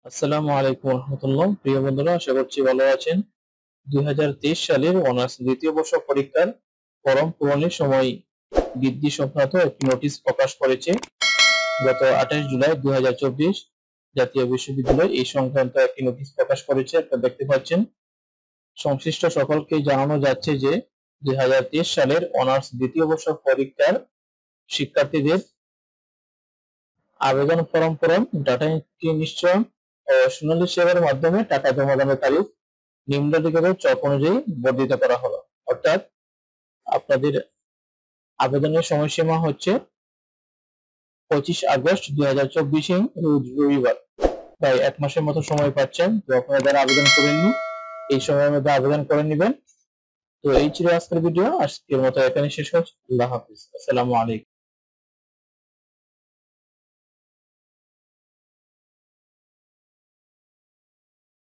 আসসালামু আলাইকুম রহমতুল্লাহ। প্রিয় বন্ধুরা, আশা করছি ভালো আছেন। 2023 সালের অনার্স দ্বিতীয় বর্ষ পরীক্ষার ফরম পূরণের সময় বৃদ্ধি সংক্রান্ত একটি নোটিশ প্রকাশ করেছে গত 28 জুলাই 2024 জাতীয় বিশ্ববিদ্যালয় এই সংক্রান্ত একটি নোটিশ প্রকাশ করেছে। আপনারা দেখতে পাচ্ছেন। সংশ্লিষ্ট সকলকে জানানো যাচ্ছে যে 2023 সালের অনার্স দ্বিতীয় বর্ষ পরীক্ষার শিক্ষার্থীদের আবেদন ফরম পূরণ, ডাটা এন্ট্রি নিশ্চয়ন ও সোনালী সেবার মাধ্যমে টাকা জমা দানের তারিখ নিম্নলিখিত চক অনুযায়ী বর্ধিত করা হলো। অর্থাৎ আপনাদের আবেদনের সময়সীমা হচ্ছে 25 আগস্ট 2024 রোজ রবিবার। প্রায় এক মাসের মতো সময় পাচ্ছেন। তো আপনারা যারা আবেদন করেননি এই সময়ের মধ্যে আবেদন করে নেবেন। তো এই ছিল আজকের ভিডিও। আজকের মতো এখানে শেষ করছি। আল্লাহ হাফিজ। আসসালামু আলাইকুম।